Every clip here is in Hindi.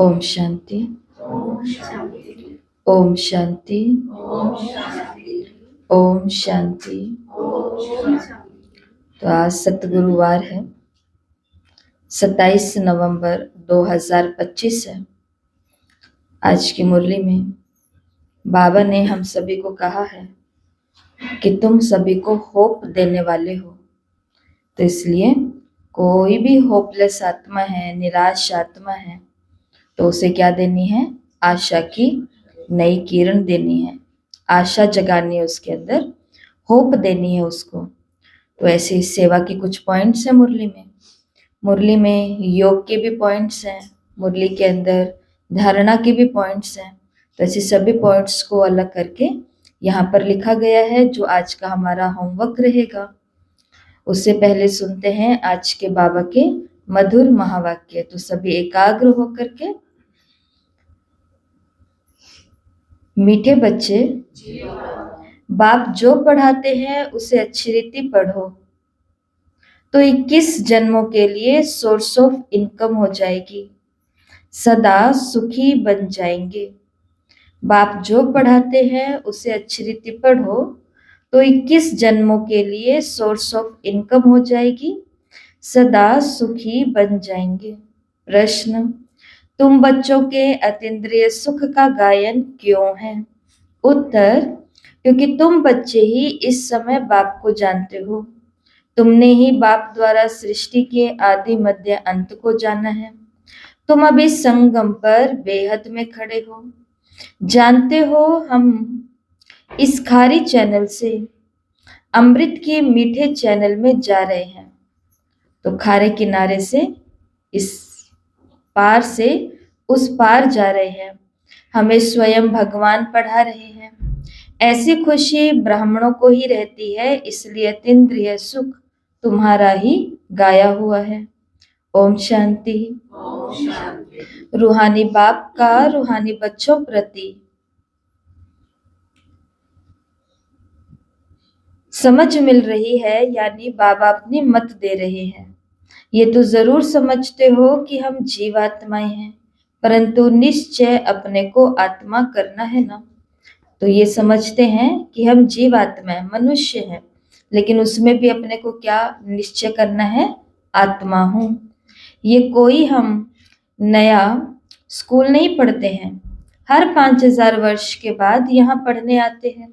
ओम शांति। ओम शांति। ओम शांति। ओम शांति। ओम शांति। ओम शांति। तो आज सतगुरुवार है, 27 नवंबर 2025 है। आज की मुरली में बाबा ने हम सभी को कहा है कि तुम सभी को होप देने वाले हो। तो इसलिए कोई भी होपलेस आत्मा है, निराश आत्मा है, तो उसे क्या देनी है? आशा की नई किरण देनी है, आशा जगानी है उसके अंदर, होप देनी है उसको। तो ऐसी सेवा की कुछ पॉइंट्स हैं मुरली में योग के भी पॉइंट्स हैं, मुरली के अंदर धारणा के भी पॉइंट्स हैं। तो ऐसे सभी पॉइंट्स को अलग करके यहाँ पर लिखा गया है, जो आज का हमारा होमवर्क रहेगा। उससे पहले सुनते हैं आज के बाबा के मधुर महावाक्य। तो सभी एकाग्र होकर के, मीठे बच्चे, बाप जो पढ़ाते हैं उसे अच्छी रीति पढ़ो, तो 21 जन्मों के लिए सोर्स ऑफ इनकम हो जाएगी, सदा सुखी बन जाएंगे। बाप जो पढ़ाते हैं उसे अच्छी रीति पढ़ो, तो 21 जन्मों के लिए सोर्स ऑफ इनकम हो जाएगी, सदा सुखी बन जाएंगे। प्रश्न: तुम बच्चों के अतीन्द्रिय सुख का गायन क्यों है? उत्तर: क्योंकि तुम बच्चे ही इस समय बाप को जानते हो। तुमने ही बाप द्वारा सृष्टि के आदि मध्य अंत को जाना है। तुम अभी संगम पर बेहद में खड़े हो। जानते हो हम इस खारी चैनल से अमृत के मीठे चैनल में जा रहे हैं। तो खारे किनारे से इस पार से उस पार जा रहे हैं। हमें स्वयं भगवान पढ़ा रहे हैं। ऐसी खुशी ब्राह्मणों को ही रहती है, इसलिए अतीन्द्रिय सुख तुम्हारा ही गाया हुआ है। ओम शांति। ओम शांति। रूहानी बाप का रूहानी बच्चों प्रति समझ मिल रही है, यानी बाबा अपनी मत दे रहे हैं। ये तो जरूर समझते हो कि हम जीवात्माएं हैं, परंतु निश्चय अपने को आत्मा करना है ना। तो ये समझते हैं कि हम जीवात्मा है, मनुष्य है, लेकिन उसमें भी अपने को क्या निश्चय करना है? आत्मा हूं। ये कोई हम नया स्कूल नहीं पढ़ते हैं। हर 5000 वर्ष के बाद यहाँ पढ़ने आते हैं।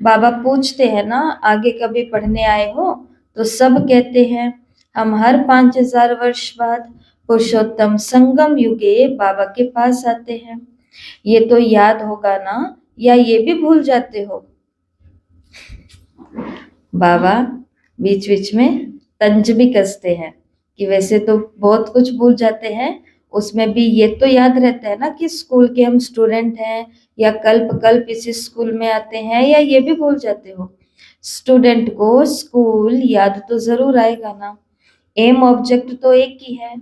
बाबा पूछते हैं ना, आगे कभी पढ़ने आए हो? तो सब कहते हैं हम हर 5000 वर्ष बाद पुरुषोत्तम संगम युगे बाबा के पास आते हैं। ये तो याद होगा ना, या ये भी भूल जाते हो? बाबा बीच बीच में तंज भी कसते हैं कि वैसे तो बहुत कुछ भूल जाते हैं, उसमें भी ये तो याद रहता है ना कि स्कूल के हम स्टूडेंट हैं, या कल्प कल्प इसी स्कूल में आते हैं, या ये भी भूल जाते हो? स्टूडेंट को स्कूल याद तो जरूर आएगा ना। एम ऑब्जेक्ट तो एक ही है।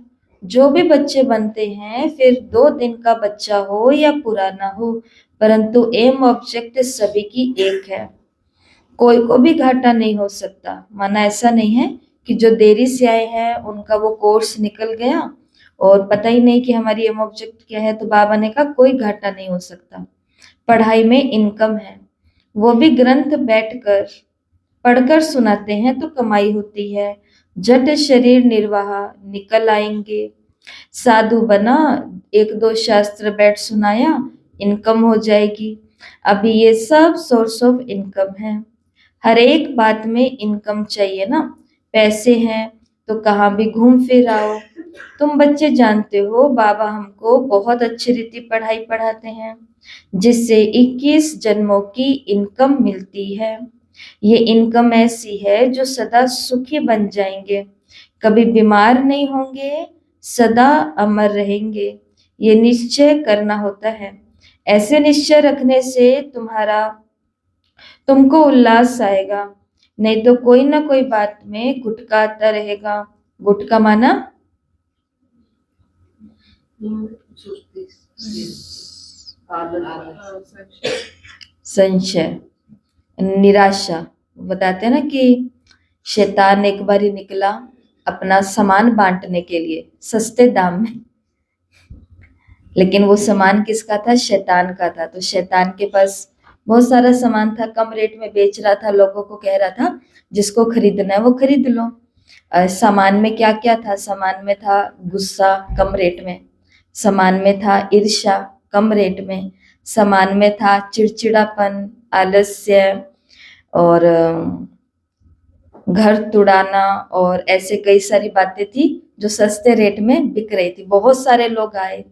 जो भी बच्चे बनते हैं, फिर 2 दिन का बच्चा हो या पुराना हो, परंतु एम ऑब्जेक्ट सभी की एक है। कोई को भी घाटा नहीं हो सकता। माना ऐसा नहीं है कि जो देरी से आए हैं उनका वो कोर्स निकल गया और पता ही नहीं कि हमारी एम ऑब्जेक्ट क्या है। तो बाबा ने कहा कोई घाटा नहीं हो सकता। पढ़ाई में इनकम है, वो भी ग्रंथ बैठकर पढ़कर सुनाते हैं तो कमाई होती है। जट शरीर निर्वाह निकल आएंगे। साधु बना, 1-2 शास्त्र बैठ सुनाया, इनकम हो जाएगी। अभी ये सब सोर्स ऑफ इनकम है। हर एक बात में इनकम चाहिए ना। पैसे हैं तो कहाँ भी घूम फिर आओ। तुम बच्चे जानते हो बाबा हमको बहुत अच्छी रीति पढ़ाई पढ़ाते हैं, जिससे 21 जन्मों की इनकम मिलती है। ये इनकम ऐसी है जो सदा सुखी बन जाएंगे, कभी बीमार नहीं होंगे, सदा अमर रहेंगे। ये निश्चय करना होता है। ऐसे निश्चय रखने से तुमको उल्लास आएगा, नहीं तो कोई ना कोई बात में गुटका आता रहेगा। गुटका माना संशय, निराशा। बताते हैं ना कि शैतान एक बार ही निकला अपना सामान बांटने के लिए सस्ते दाम में, लेकिन वो सामान किसका था? शैतान का था। तो शैतान के पास बहुत सारा सामान था, कम रेट में बेच रहा था, लोगों को कह रहा था जिसको खरीदना है वो खरीद लो। सामान में क्या क्या था? सामान में था गुस्सा, कम रेट में। सामान में था ईर्ष्या, कम रेट में। सामान में था चिड़चिड़ापन, आलस्य, और घर तुड़ाना, और ऐसे कई सारी बातें थी जो सस्ते रेट में बिक रही थी। बहुत सारे लोग आए,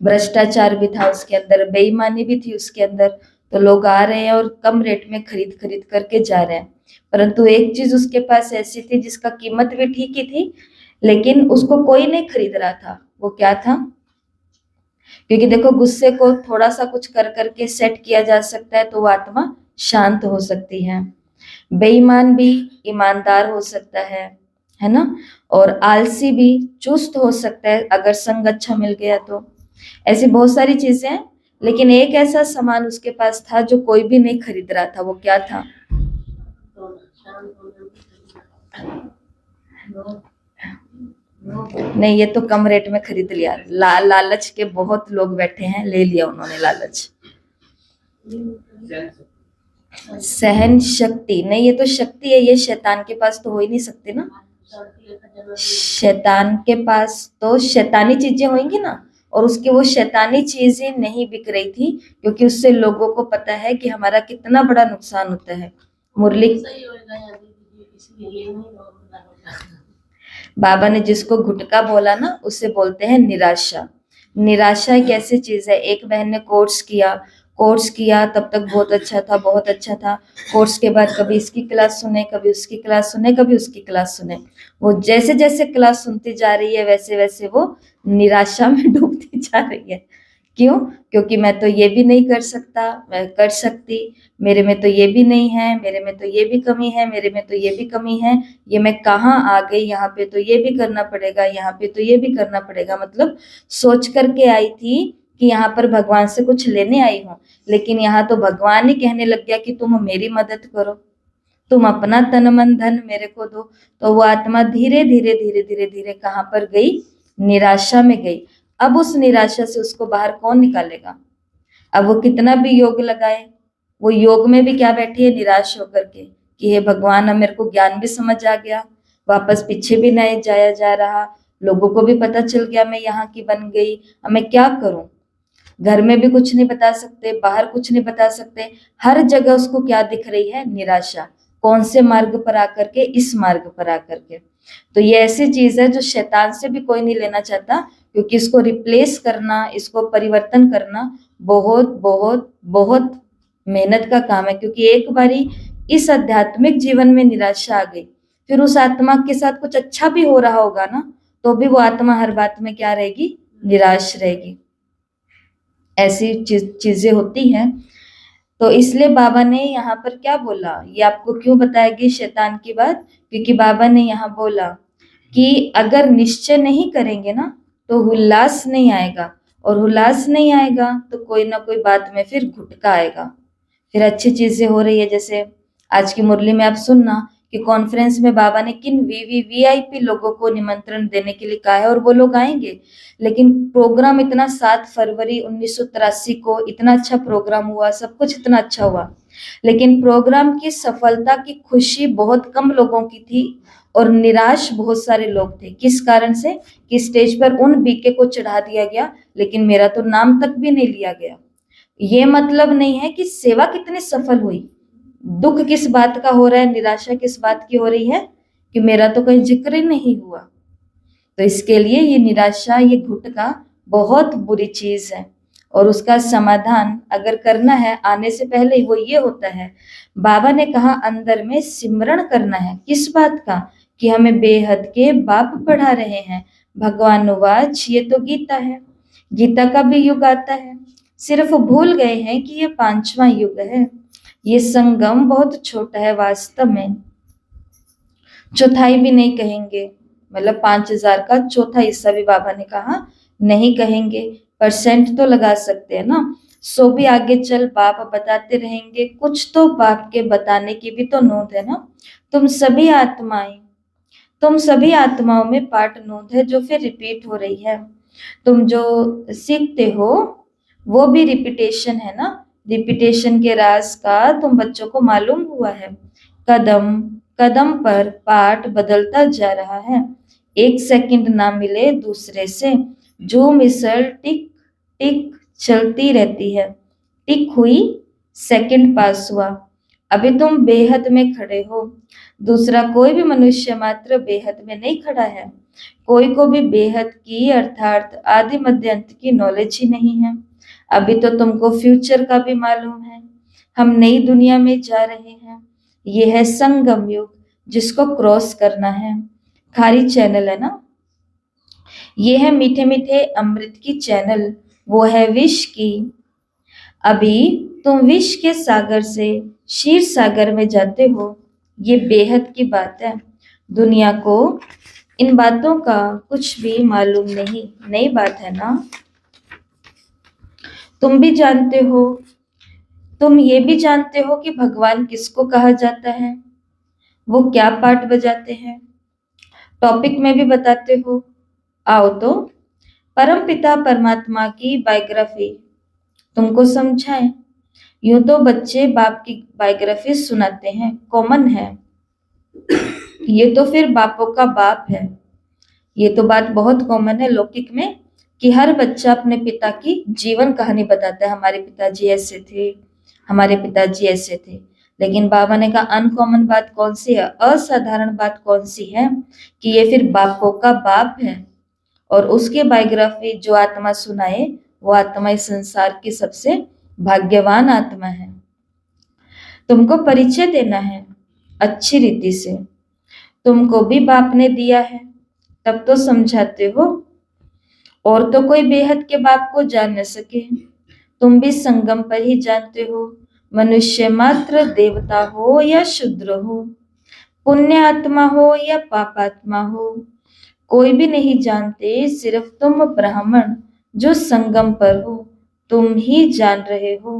भ्रष्टाचार भी था उसके अंदर, बेईमानी भी थी उसके अंदर। तो लोग आ रहे हैं और कम रेट में खरीद खरीद करके जा रहे हैं। परंतु एक चीज उसके पास ऐसी थी जिसका कीमत भी ठीक ही थी, लेकिन उसको कोई नहीं खरीद रहा था। वो क्या था? क्योंकि देखो, गुस्से को थोड़ा सा कुछ कर करके सेट किया जा सकता है तो वो आत्मा शांत हो सकती है। बेईमान भी ईमानदार हो सकता है ना? और आलसी भी चुस्त हो सकता है अगर संग अच्छा मिल गया तो। ऐसी बहुत सारी चीजें हैं, लेकिन एक ऐसा सामान उसके पास था जो कोई भी नहीं खरीद रहा था। वो क्या था? नहीं, ये तो कम रेट में खरीद लिया। लालच के बहुत लोग बैठे हैं, ले लिया उन्होंने लालच। सहन शक्ति नहीं, ये तो शक्ति है, ये शैतान के पास तो हो ही नहीं सकती ना। शैतान के पास तो शैतानी चीजें होंगी ना, और उसकी वो शैतानी चीजें नहीं बिक रही थी, क्योंकि उससे लोगों को पता है कि हमारा कितना बड़ा नुकसान होता है। मुरली बाबा ने जिसको गुटका बोला ना, उसे बोलते हैं निराशा। निराशा एक ऐसी चीज है। एक बहन ने कोर्स किया, तब तक बहुत अच्छा था, बहुत अच्छा था। कोर्स के बाद कभी इसकी क्लास सुने, कभी उसकी क्लास सुने, कभी उसकी क्लास सुने। वो जैसे जैसे क्लास सुनती जा रही है, वैसे वैसे वो निराशा में डूबती जा रही है। क्यों? क्योंकि मैं तो ये भी नहीं कर सकता, मैं कर सकती, मेरे में तो ये भी नहीं है, मेरे में तो ये भी कमी है, मेरे में तो ये भी कमी है, ये मैं कहाँ आ गई, यहाँ पे तो ये भी करना पड़ेगा, यहाँ पे तो ये भी करना पड़ेगा। मतलब सोच करके आई थी कि यहाँ पर भगवान से कुछ लेने आई हूँ, लेकिन यहाँ तो भगवान ही कहने लग गया कि तुम मेरी मदद करो, तुम अपना तन मन धन मेरे को दो। तो वो आत्मा धीरे धीरे धीरे धीरे धीरे कहाँ पर गई? निराशा में गई। अब उस निराशा से उसको बाहर कौन निकालेगा? अब वो कितना भी योग लगाए, वो योग में भी क्या बैठी है? निराश होकर के कि हे भगवान, अब मेरे को ज्ञान भी समझ आ गया, वापस पीछे भी नहीं जाया जा रहा, लोगों को भी पता चल गया मैं यहाँ की बन गई, अब मैं क्या करूं? घर में भी कुछ नहीं बता सकते, बाहर कुछ नहीं बता सकते, हर जगह उसको क्या दिख रही है? निराशा। कौन से मार्ग पर आकर के? इस मार्ग पर आकर के। तो ये ऐसी चीज है जो शैतान से भी कोई नहीं लेना चाहता, क्योंकि इसको रिप्लेस करना, इसको परिवर्तन करना बहुत बहुत बहुत मेहनत का काम है। क्योंकि एक बारी इस आध्यात्मिक जीवन में निराशा आ गई, फिर उस आत्मा के साथ कुछ अच्छा भी हो रहा होगा ना, तो भी वो आत्मा हर बात में क्या रहेगी? निराश रहेगी। ऐसी चीजें होती हैं। तो इसलिए बाबा ने यहाँ पर क्या बोला, ये आपको क्यों बताएगी शैतान की बात? क्योंकि बाबा ने यहाँ बोला कि अगर निश्चय नहीं करेंगे ना, तो उल्लास नहीं आएगा, और उल्लास नहीं आएगा तो कोई ना कोई बात में फिर घुटका आएगा। फिर अच्छी चीजें हो रही है, जैसे आज की मुरली में आप सुनना कि कॉन्फ्रेंस में बाबा ने किन वीवीवीआईपी लोगों को निमंत्रण देने के लिए कहा है, और वो लोग आएंगे। लेकिन प्रोग्राम इतना 7 फरवरी 1983 को इतना अच्छा प्रोग्राम हुआ, सब कुछ इतना अच्छा हुआ, लेकिन प्रोग्राम की सफलता की खुशी बहुत कम लोगों की थी, और निराश बहुत सारे लोग थे। किस कारण से? कि स्टेज पर उन बीके को चढ़ा दिया गया, लेकिन मेरा तो नाम तक भी नहीं लिया गया। ये मतलब नहीं है कि सेवा कितनी सफल हुई। दुख किस बात का हो रहा है, निराशा किस बात की हो रही है? कि मेरा तो कहीं जिक्र ही नहीं हुआ। तो इसके लिए ये निराशा, ये घुटका बहुत बुरी चीज है, और उसका समाधान अगर करना है आने से पहले ही वो ये होता है, बाबा ने कहा अंदर में सिमरण करना है। किस बात का? कि हमें बेहद के बाप पढ़ा रहे हैं। भगवानुवाच, ये तो गीता है, गीता का भी युग आता है, सिर्फ भूल गए हैं कि ये 5वां युग है। ये संगम बहुत छोटा है, वास्तव में चौथाई भी नहीं कहेंगे, मतलब 5000 का चौथा हिस्सा भी बाबा ने कहा नहीं कहेंगे। परसेंट तो लगा सकते हैं ना। सो भी आगे चल बाप बताते रहेंगे, कुछ तो बाप के बताने की भी तो नोट है ना। तुम सभी आत्माओं में पाठ नोट है जो फिर रिपीट हो रही है। तुम जो सीखते हो वो भी रिपीटेशन है ना। रिपीटेशन के राज का तुम बच्चों को मालूम हुआ है। कदम कदम पर पाठ बदलता जा रहा है। एक सेकंड ना मिले दूसरे से, जो मिसल टिक टिक चलती रहती है। टिक हुई, सेकंड पास हुआ, अभी तुम बेहद में खड़े हो। दूसरा कोई भी मनुष्य मात्र बेहद में नहीं खड़ा है। कोई को भी बेहद की अर्थात आदि मध्य अंत की नॉलेज ही नहीं है। अभी तो तुमको फ्यूचर का भी मालूम है। हम नई दुनिया में जा रहे हैं। ये है संगम युग, जिसको क्रॉस करना है। खारी चैनल है ना, ये है मीठे मीठे अमृत की चैनल, वो है विष की। अभी तुम विष के सागर से क्षीर सागर में जाते हो। ये बेहद की बात है। दुनिया को इन बातों का कुछ भी मालूम नहीं। नई बात है ना। तुम भी जानते हो, तुम ये भी जानते हो कि भगवान किसको कहा जाता है, वो क्या पाठ बजाते हैं, टॉपिक में भी बताते हो। आओ तो परम पिता परमात्मा की बायोग्राफी तुमको समझाएं। यूं तो बच्चे बाप की बायोग्राफी सुनाते हैं, कॉमन है। ये तो फिर बापों का बाप है। ये तो बात बहुत कॉमन है लौकिक में कि हर बच्चा अपने पिता की जीवन कहानी बताता है। हमारे पिताजी ऐसे थे, हमारे पिताजी ऐसे थे। लेकिन बाबा ने कहा अनकॉमन बात कौन सी है, असाधारण बात कौन सी है, कि ये फिर बापों का बाप है। और उसके बायोग्राफी जो आत्मा सुनाए, वो आत्मा इस संसार की सबसे भाग्यवान आत्मा है। तुमको परिचय देना है अच्छी रीति से। तुमको भी बाप ने दिया है, तब तो समझाते हो। और तो कोई बेहद के बाप को जान न सके। तुम भी संगम पर ही जानते हो। मनुष्य मात्र देवता हो या शूद्र हो, पुण्य आत्मा हो या पापात्मा हो, कोई भी नहीं जानते। सिर्फ तुम ब्राह्मण जो संगम पर हो, तुम ही जान रहे हो।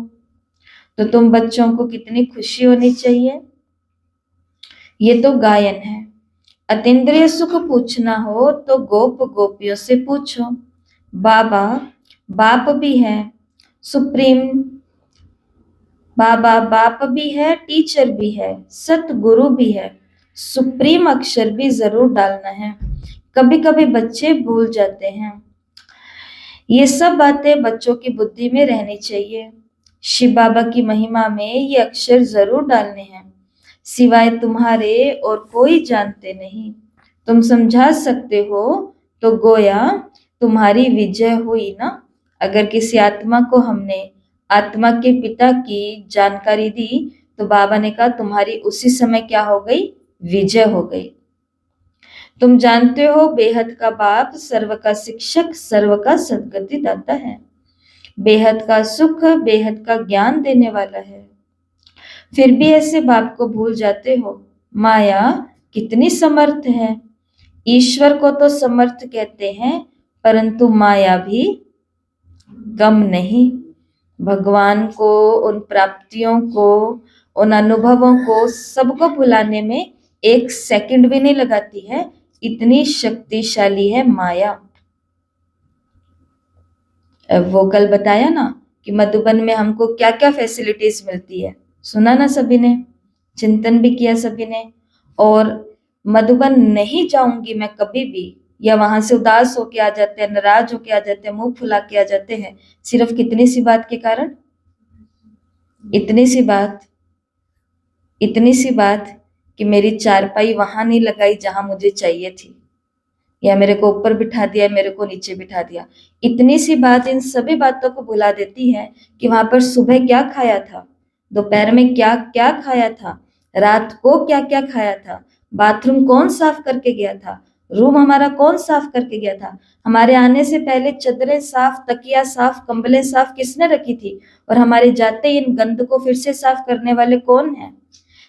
तो तुम बच्चों को कितनी खुशी होनी चाहिए। ये तो गायन है। अतीन्द्रिय सुख पूछना हो तो गोप गोपियों से पूछो। बाबा बाप भी है, सुप्रीम बाबा बाप भी है, टीचर भी है, सतगुरु भी है। सुप्रीम अक्षर भी जरूर डालना है। कभी कभी बच्चे भूल जाते हैं। ये सब बातें बच्चों की बुद्धि में रहनी चाहिए। शिव बाबा की महिमा में ये अक्षर जरूर डालने हैं। सिवाय तुम्हारे और कोई जानते नहीं। तुम समझा सकते हो तो गोया तुम्हारी विजय हुई ना। अगर किसी आत्मा को हमने आत्मा के पिता की जानकारी दी, तो बाबा ने कहा तुम्हारी उसी समय क्या हो गई, विजय हो गई। तुम जानते हो बेहद का बाप सर्व का शिक्षक, सर्व का सद्गति दाता है। बेहद का सुख, बेहद का ज्ञान देने वाला है। फिर भी ऐसे बाप को भूल जाते हो। माया कितनी समर्थ है। ईश्वर को तो समर्थ कहते हैं, परंतु माया भी कम नहीं। भगवान को, उन प्राप्तियों को, उन अनुभवों को, सबको भुलाने में एक सेकंड भी नहीं लगाती है। इतनी शक्तिशाली है माया। वो कल बताया ना कि मधुबन में हमको क्या क्या फैसिलिटीज मिलती है, सुना ना सभी ने, चिंतन भी किया सभी ने। और मधुबन नहीं जाऊंगी मैं कभी भी, या वहां से उदास होके आ जाते हैं, नाराज होके आ जाते हैं, मुंह फुला के आ जाते हैं, सिर्फ कितनी सी बात के कारण। इतनी सी बात, इतनी सी बात कि मेरी चारपाई वहां नहीं लगाई जहां मुझे चाहिए थी, या मेरे को ऊपर बिठा दिया, मेरे को नीचे बिठा दिया। इतनी सी बात इन सभी बातों को भुला देती है कि वहां पर सुबह क्या खाया था, दोपहर में क्या क्या खाया था, रात को क्या क्या खाया था, बाथरूम कौन साफ करके गया था, रूम हमारा कौन साफ करके गया था, हमारे आने से पहले चादरें साफ, तकिया साफ, कंबलें साफ किसने रखी थी, और हमारे जाते इन गंद को फिर से साफ करने वाले कौन हैं।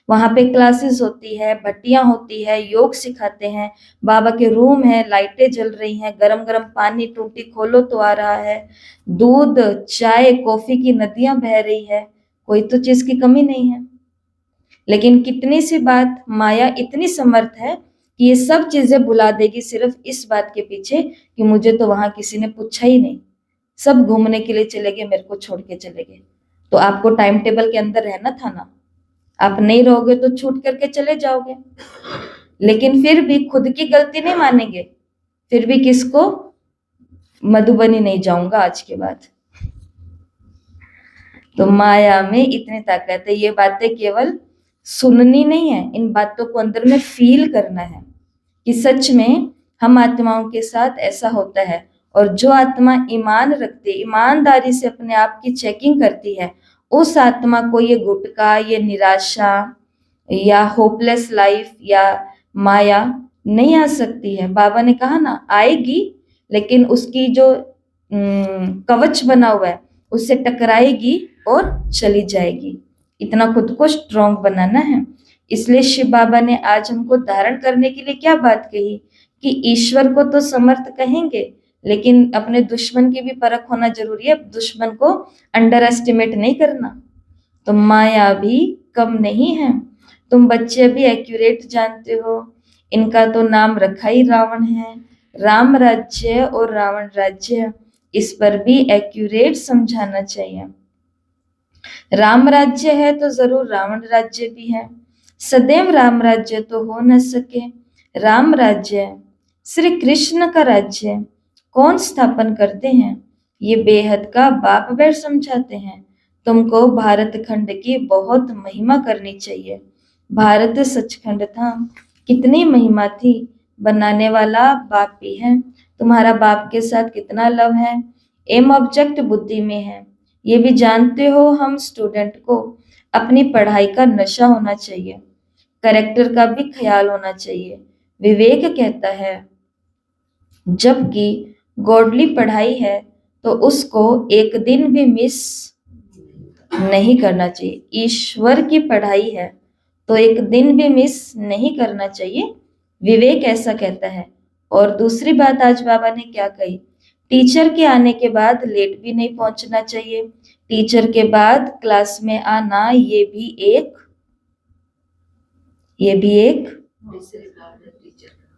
वहां पे क्लासेस होती है, भट्टियां होती है, योग सिखाते हैं, बाबा के रूम है, लाइटें जल रही हैं, गरम गरम पानी टूटी खोलो तो आ रहा है, दूध, चाय, कॉफी की नदियां बह रही है, कोई तो चीज की कमी नहीं है। लेकिन कितनी सी बात, माया इतनी समर्थ है कि ये सब चीजें भुला देगी सिर्फ इस बात के पीछे कि मुझे तो वहां किसी ने पूछा ही नहीं, सब घूमने के लिए चले गए, मेरे को छोड़ के चले गए। तो आपको टाइम टेबल के अंदर रहना था ना, आप नहीं रहोगे तो छूट करके चले जाओगे। लेकिन फिर भी खुद की गलती नहीं मानेंगे, फिर भी किसको, मधुबनी नहीं जाऊंगा आज के बाद। तो माया में इतनी ताकत है। ये बातें केवल सुननी नहीं है, इन बातों को अंदर में फील करना है कि सच में हम आत्माओं के साथ ऐसा होता है। और जो आत्मा ईमान रखती, ईमानदारी से अपने आप की चेकिंग करती है, उस आत्मा को ये गुटका, ये निराशा या होपलेस लाइफ या माया नहीं आ सकती है। बाबा ने कहा ना, आएगी लेकिन उसकी जो कवच बना हुआ है उससे टकराएगी और चली जाएगी। इतना खुद को स्ट्रॉन्ग बनाना है। इसलिए शिव बाबा ने आज हमको धारण करने के लिए क्या बात कही कि ईश्वर को तो समर्थ कहेंगे, लेकिन अपने दुश्मन की भी परख होना जरूरी है, दुश्मन को अंडर एस्टिमेट नहीं करना। तो माया भी कम नहीं है। तुम बच्चे भी एक्यूरेट जानते हो, इनका तो नाम रखा ही रावण है। राम राज्य और रावण राज्य, इस पर भी एक्यूरेट समझाना चाहिए। राम राज्य है तो जरूर रावण राज्य भी है। सदैव राम राज्य तो हो न सके। राम राज्य श्री कृष्ण का राज्य कौन स्थापन करते हैं? ये बेहद का बाप बेर समझाते हैं। तुमको भारत खंड की बहुत महिमा करनी चाहिए। भारत सचखंड था, कितनी महिमा थी, बनाने वाला बाप भी है। तुम्हारा बाप के साथ कितना लव है, एम ऑब्जेक्ट बुद्धि में है। ये भी जानते हो हम स्टूडेंट को अपनी पढ़ाई का नशा होना चाहिए, करेक्टर का भी ख्याल होना चाहिए। विवेक कहता है जबकि गॉडली पढ़ाई है तो उसको एक दिन भी मिस नहीं करना चाहिए। ईश्वर की पढ़ाई है तो एक दिन भी मिस नहीं करना चाहिए, विवेक ऐसा कहता है। और दूसरी बात आज बाबा ने क्या कही, टीचर के आने के बाद लेट भी नहीं पहुंचना चाहिए। टीचर के बाद क्लास में आना ये भी एक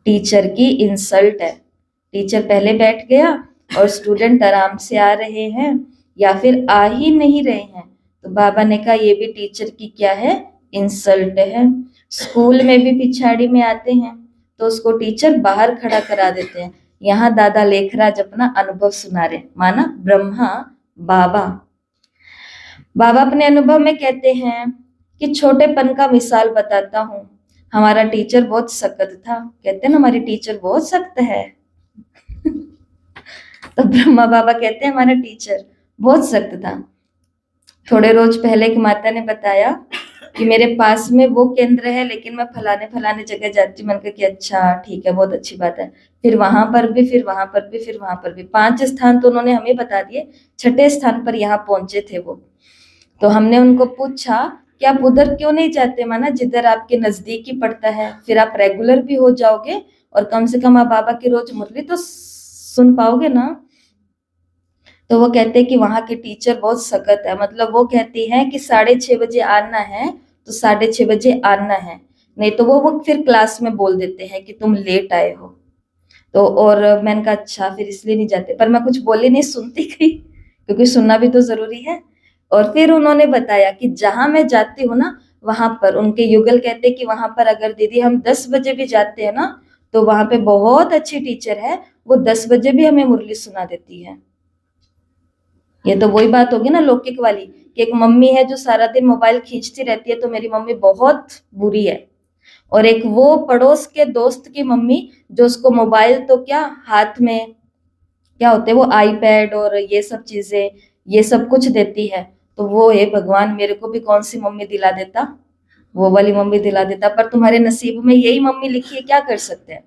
टीचर की इंसल्ट है। टीचर पहले बैठ गया और स्टूडेंट आराम से आ रहे हैं या फिर आ ही नहीं रहे हैं, तो बाबा ने कहा ये भी टीचर की क्या है, इंसल्ट है। स्कूल में भी पिछाड़ी में आते हैं तो उसको टीचर बाहर खड़ा करा देते हैं। यहाँ दादा लेखराज अपना अनुभव सुना रहे, माना ब्रह्मा बाबा। बाबा अपने अनुभव में कहते हैं कि छोटेपन का मिसाल बताता हूँ। हमारा टीचर बहुत सख्त था, कहते हैं ना हमारी टीचर बहुत सख्त है। तो ब्रह्मा बाबा कहते हैं हमारा टीचर बहुत सख्त था। थोड़े रोज पहले एक माता ने बताया कि मेरे पास में वो केंद्र है लेकिन मैं फलाने फलाने जगह जाती हूँ। मैंने कहा कि अच्छा ठीक है, बहुत अच्छी बात है। फिर वहां पर भी, फिर वहां पर भी, फिर वहां पर भी, 5 स्थान तो उन्होंने हमें बता दिए, 6ठे स्थान पर यहाँ पहुंचे थे वो। तो हमने उनको पूछा कि आप उधर क्यों नहीं जाते, माना जिधर आपके नजदीक ही पड़ता है, फिर आप रेगुलर भी हो जाओगे और कम से कम आप बाबा की रोज मुरली तो सुन पाओगे ना। तो वो कहते हैं कि वहां के टीचर बहुत सख्त है, मतलब वो कहती है कि 6:30 बजे आना है तो 6:30 बजे आना है, नहीं तो वो फिर क्लास में बोल देते हैं कि तुम लेट आए हो। तो और मैंने कहा अच्छा फिर इसलिए नहीं जाते, पर मैं कुछ बोली नहीं, सुनती गई क्योंकि सुनना भी तो जरूरी है। और फिर उन्होंने बताया कि जहां मैं जाती हूँ ना वहां पर उनके युगल कहते हैं कि वहां पर अगर दीदी हम 10 बजे भी जाते हैं ना तो वहां पे बहुत अच्छी टीचर है, वो 10 बजे भी हमें मुरली सुना देती है। ये तो वही बात होगी ना लौकिक वाली कि एक मम्मी है जो सारा दिन मोबाइल खींचती रहती है तो मेरी मम्मी बहुत बुरी है, और एक वो पड़ोस के दोस्त की मम्मी जो उसको मोबाइल तो क्या हाथ में क्या होते हैं वो आईपैड और ये सब चीजें ये सब कुछ देती है, तो वो है भगवान मेरे को भी कौन सी मम्मी दिला देता, वो वाली मम्मी दिला देता, पर तुम्हारे नसीब में यही मम्मी लिखी है, क्या कर सकते हैं।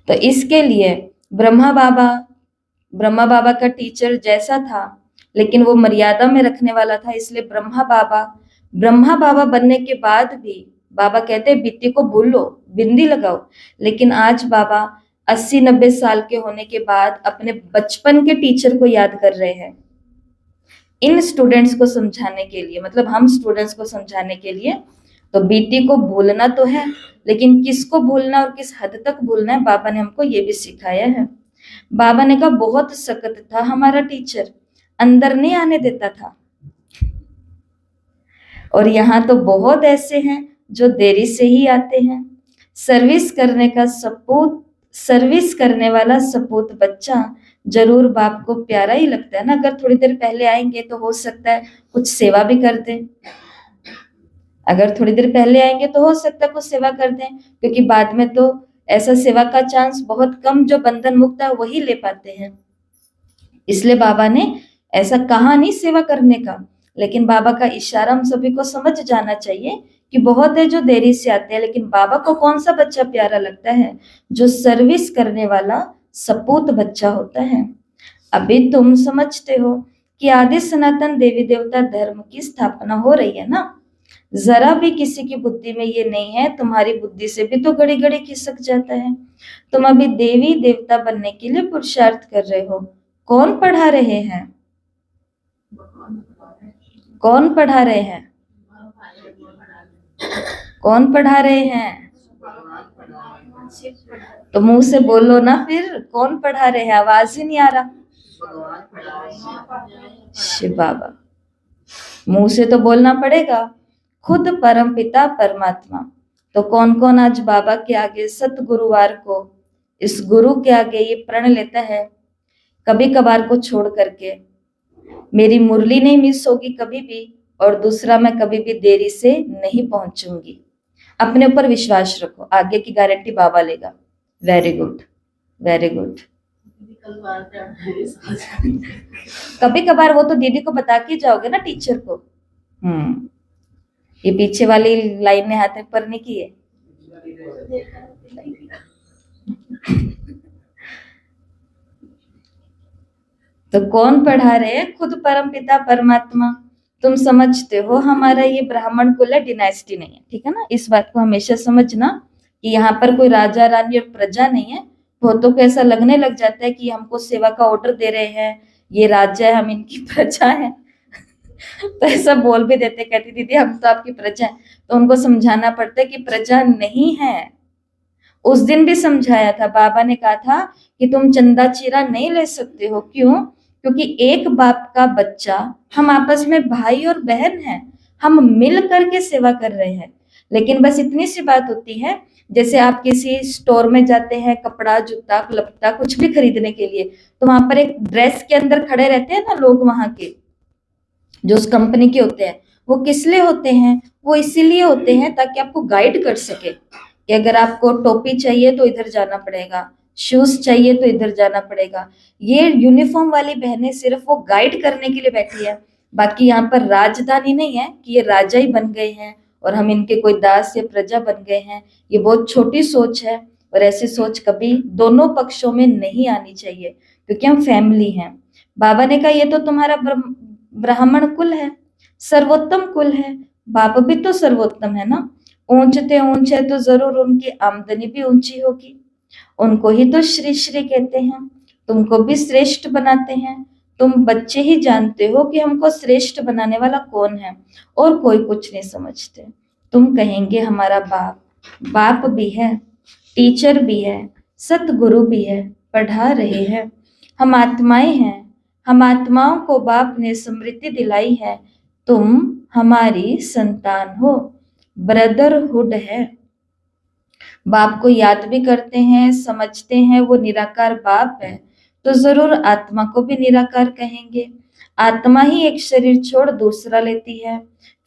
तो इसके लिए ब्रह्मा बाबा का टीचर जैसा था लेकिन वो मर्यादा में रखने वाला था, इसलिए ब्रह्मा बाबा बनने के बाद भी बाबा कहते हैं बित्ती को भूल लो, बिंदी लगाओ। लेकिन आज बाबा 80-90 साल के होने के बाद अपने बचपन के टीचर को याद कर रहे हैं, इन स्टूडेंट्स को समझाने के लिए, मतलब हम स्टूडेंट्स को समझाने के लिए। तो बेटी को भूलना तो है, लेकिन किसको भूलना और किस हद तक भूलना है, बाबा ने हमको ये भी सिखाया है। बाबा ने कहा बहुत सख्त था हमारा टीचर, अंदर नहीं आने देता था। और यहाँ तो बहुत ऐसे हैं जो देरी से ही आते हैं। सर्विस करने वाला सपूत बच्चा जरूर बाप को प्यारा ही लगता है ना। अगर थोड़ी देर पहले आएंगे तो हो सकता है कुछ सेवा भी कर दें, अगर थोड़ी देर पहले आएंगे तो हो सकता है कुछ सेवा कर दें, क्योंकि बाद में तो ऐसा सेवा का चांस बहुत कम, जो बंधन मुक्त है वही ले पाते हैं। इसलिए बाबा ने ऐसा कहा नहीं सेवा करने का, लेकिन बाबा का इशारा हम सभी को समझ जाना चाहिए कि बहुत है जो देरी से आते हैं, लेकिन बाबा को कौन सा बच्चा प्यारा लगता है, जो सर्विस करने वाला सपूत बच्चा होता है। अभी तुम समझते हो कि आदि सनातन देवी देवता धर्म की स्थापना हो रही है ना। जरा भी किसी की बुद्धि में ये नहीं है, तुम्हारी बुद्धि से भी तो घड़ी घड़ी खिसक जाता है। तुम अभी देवी देवता बनने के लिए पुरुषार्थ कर रहे हो। कौन पढ़ा रहे हैं? कौन पढ़ा रहे हैं? कौन पढ़ा रहे हैं? तो मुंह से बोलो ना फिर, कौन पढ़ा रहे हैं? आवाज ही नहीं आ रहा। शिव बाबा, मुंह से तो बोलना पड़ेगा, खुद परम पिता परमात्मा। तो कौन कौन आज बाबा के आगे सत गुरुवार को इस गुरु के आगे ये प्रण लेता है, कभी कभार को छोड़ करके, मेरी मुरली नहीं मिस होगी कभी भी, और दूसरा मैं कभी भी देरी से नहीं पहुंचूंगी। अपने ऊपर विश्वास रखो, आगे की गारंटी बाबा लेगा। Very good, very good. कभी कभार वो तो दीदी को बता के जाओगे ना, टीचर को। ये पीछे वाली लाइन ने हाथ पर नहीं की है। तो कौन पढ़ा रहे हैं? खुद परम पिता परमात्मा। तुम समझते हो हमारा ये ब्राह्मण कुल है, डिनाइस्टी नहीं है, ठीक है ना। इस बात को हमेशा समझना कि यहाँ पर कोई राजा रानी और प्रजा नहीं है। बहुतों को ऐसा लगने लग जाता है कि हमको सेवा का ऑर्डर दे रहे हैं, ये राजा है, हम इनकी प्रजा है। तो ऐसा बोल भी देते, कहती दीदी हम तो आपकी प्रजा है। तो उनको समझाना पड़ता है कि प्रजा नहीं है। उस दिन भी समझाया था, बाबा ने कहा था कि तुम चंदा चीरा नहीं ले सकते हो। क्यों? क्योंकि एक बाप का बच्चा, हम आपस में भाई और बहन हैं, हम मिल करके सेवा कर रहे हैं। लेकिन बस इतनी सी बात होती है, जैसे आप किसी स्टोर में जाते हैं कपड़ा जूता लपटा कुछ भी खरीदने के लिए, तो वहां पर एक ड्रेस के अंदर खड़े रहते हैं ना लोग, वहां के जो उस कंपनी के होते हैं, वो किस लिए होते हैं? वो इसीलिए होते हैं ताकि आपको गाइड कर सके कि अगर आपको टोपी चाहिए तो इधर जाना पड़ेगा, शूज चाहिए तो इधर जाना पड़ेगा। ये यूनिफॉर्म वाली बहनें सिर्फ वो गाइड करने के लिए बैठी है। बाकी यहाँ पर राजधानी नहीं है कि ये राजा ही बन गए हैं और हम इनके कोई दास या प्रजा बन गए हैं। ये बहुत छोटी सोच है, और ऐसी सोच कभी दोनों पक्षों में नहीं आनी चाहिए, क्योंकि हम फैमिली हैं। बाबा ने कहा ये तो तुम्हारा ब्राह्मण कुल है, सर्वोत्तम कुल है। बाप भी तो सर्वोत्तम है ना। ऊंचते ऊंचे तो जरूर उनकी आमदनी भी ऊंची होगी। उनको ही तो श्री श्री कहते हैं, तुमको भी श्रेष्ठ बनाते हैं। तुम बच्चे ही जानते हो कि हमको श्रेष्ठ बनाने वाला कौन है, और कोई कुछ नहीं समझते। तुम कहेंगे हमारा बाप भी है, टीचर भी है, सतगुरु भी है, पढ़ा रहे हैं। हम आत्माएं हैं, हम आत्माओं को बाप ने स्मृति दिलाई है। तुम हमारी संतान हो, ब्रदरहुड है। बाप को याद भी करते हैं, समझते हैं वो निराकार बाप है, तो जरूर आत्मा को भी निराकार कहेंगे। आत्मा ही एक शरीर छोड़ दूसरा लेती है,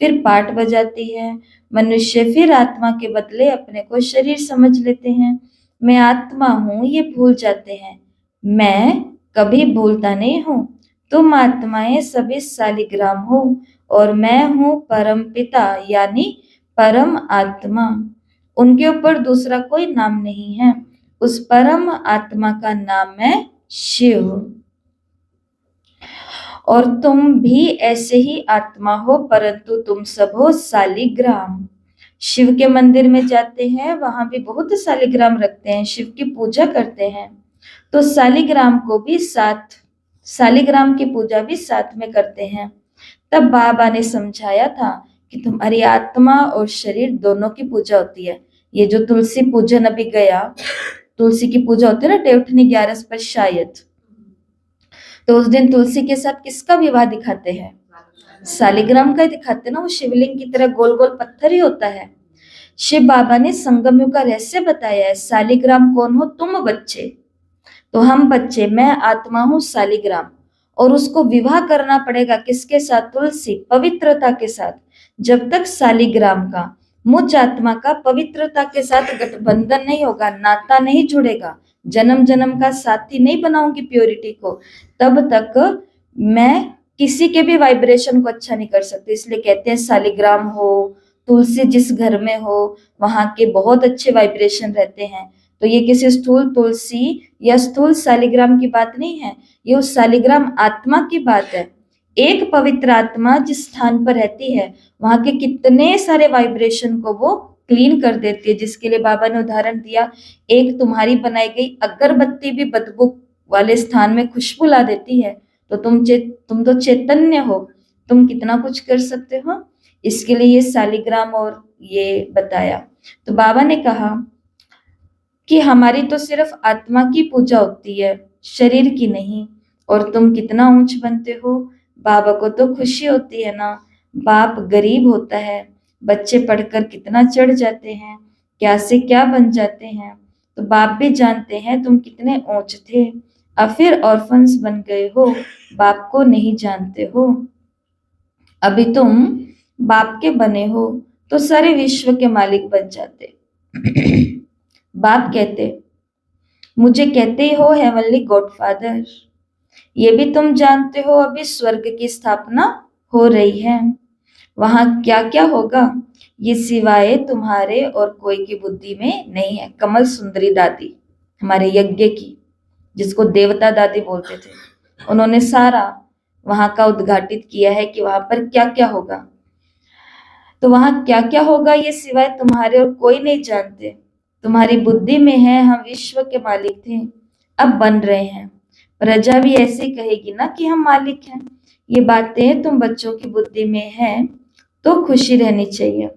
फिर पाठ बजाती है। मनुष्य फिर आत्मा के बदले अपने को शरीर समझ लेते हैं। मैं आत्मा हूं ये भूल जाते हैं। मैं कभी भूलता नहीं हूं। तुम आत्माएं सभी शालिग्राम हो, और मैं हूं परम पिता यानी परम आत्मा। उनके ऊपर दूसरा कोई नाम नहीं है। उस परम आत्मा का नाम है शिव। और तुम भी ऐसे ही आत्मा हो, परंतु तुम सब हो शालिग्राम। शिव के मंदिर में जाते हैं, वहां भी बहुत शालिग्राम रखते हैं, शिव की पूजा करते हैं। तो शालिग्राम की पूजा भी साथ में करते हैं। तब बाबा ने समझाया था कि तुम्हारी आत्मा और शरीर दोनों की पूजा होती है। ये जो तुलसी पूजन अभी गया, तुलसी की पूजा होती है ना देवउठनी 11 पर शायद, तो उस दिन तुलसी के साथ किसका विवाह दिखाते हैं? शालिग्राम का ही दिखाते हैं ना। वो शिवलिंग की तरह गोल गोल पत्थर ही होता है। शिव बाबा ने संगम युग का रहस्य बताया है। शालिग्राम कौन हो? तुम बच्चे। तो हम बच्चे, मैं आत्मा हूँ शालिग्राम, और उसको विवाह करना पड़ेगा किसके साथ? तुलसी, पवित्रता के साथ। जब तक शालिग्राम का मुझ आत्मा का पवित्रता के साथ गठबंधन नहीं होगा, नाता नहीं जुड़ेगा, जन्म जन्म का साथी नहीं बनाऊंगी प्योरिटी को, तब तक मैं किसी के भी वाइब्रेशन को अच्छा नहीं कर सकती। इसलिए कहते हैं शालिग्राम हो, तुलसी जिस घर में हो, वहां के बहुत अच्छे वाइब्रेशन रहते हैं। तो ये किसी स्थूल तुलसी या स्थूल शालिग्राम की बात नहीं है, ये उस शालिग्राम आत्मा की बात है। एक पवित्र आत्मा जिस स्थान पर रहती है, वहां के कितने सारे वाइब्रेशन को वो क्लीन कर देती है। जिसके लिए बाबा ने उदाहरण दिया, एक तुम्हारी बनाई गई अगरबत्ती भी बदबू वाले स्थान में खुशबू ला देती है, तो तुम तो चैतन्य हो, तुम कितना कुछ कर सकते हो। इसके लिए ये शालिग्राम और ये बताया। तो बाबा ने कहा कि हमारी तो सिर्फ आत्मा की पूजा होती है, शरीर की नहीं। और तुम कितना ऊंच बनते हो, बाबा को तो खुशी होती है ना। बाप गरीब होता है, बच्चे पढ़कर कितना चढ़ जाते हैं, क्या से क्या बन जाते हैं। तो बाप भी जानते हैं तुम कितने ऊंच थे, अब फिर ऑर्फन्स बन गए हो, बाप को नहीं जानते हो। अभी तुम बाप के बने हो तो सारे विश्व के मालिक बन जाते। बाप कहते, मुझे कहते ही हो हेवनली गॉडफादर। ये भी तुम जानते हो अभी स्वर्ग की स्थापना हो रही है। वहां क्या क्या होगा, ये सिवाय तुम्हारे और कोई की बुद्धि में नहीं है। कमल सुंदरी दादी, हमारे यज्ञ की, जिसको देवता दादी बोलते थे, उन्होंने सारा वहां का उद्घाटित किया है कि वहां पर क्या क्या होगा। तो वहां क्या क्या होगा ये सिवाय तुम्हारे और कोई नहीं जानते। तुम्हारी बुद्धि में है हम विश्व के मालिक थे, अब बन रहे हैं। प्रजा भी ऐसे कहेगी ना कि हम मालिक हैं। ये बातें तुम बच्चों की बुद्धि में है तो खुशी रहनी चाहिए।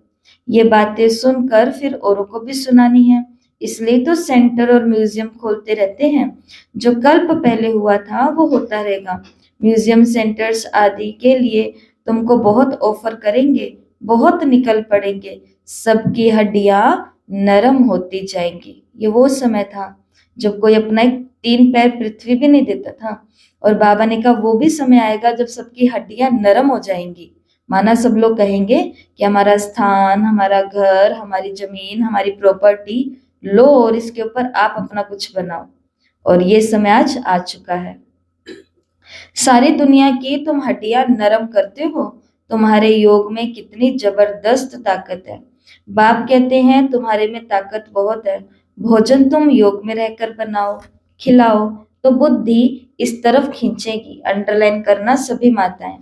ये बातें सुनकर फिर औरों को भी सुनानी है। इसलिए तो सेंटर और म्यूजियम खोलते रहते हैं। जो कल्प पहले हुआ था वो होता रहेगा। म्यूजियम, सेंटर्स आदि के लिए तुमको बहुत ऑफर करेंगे, बहुत निकल पड़ेंगे, सबकी हड्डियां नरम होती जाएंगी। ये वो समय था जब कोई अपना एक 3 पैर पृथ्वी भी नहीं देता था। और बाबा ने कहा वो भी समय आएगा जब सबकी हड्डियां नरम हो जाएंगी। माना सब लोग कहेंगे कि हमारा स्थान, हमारा घर, हमारी जमीन, हमारी प्रॉपर्टी लो और इसके ऊपर आप अपना कुछ बनाओ। और ये समय आज आ चुका है। सारी दुनिया की तुम हड्डियां नरम करते हो। तुम्हारे योग में कितनी जबरदस्त ताकत है। बाप कहते हैं तुम्हारे में ताकत बहुत है। भोजन तुम योग में रहकर बनाओ, खिलाओ तो बुद्धि इस तरफ खींचेगी। अंडरलाइन करना सभी माताएं,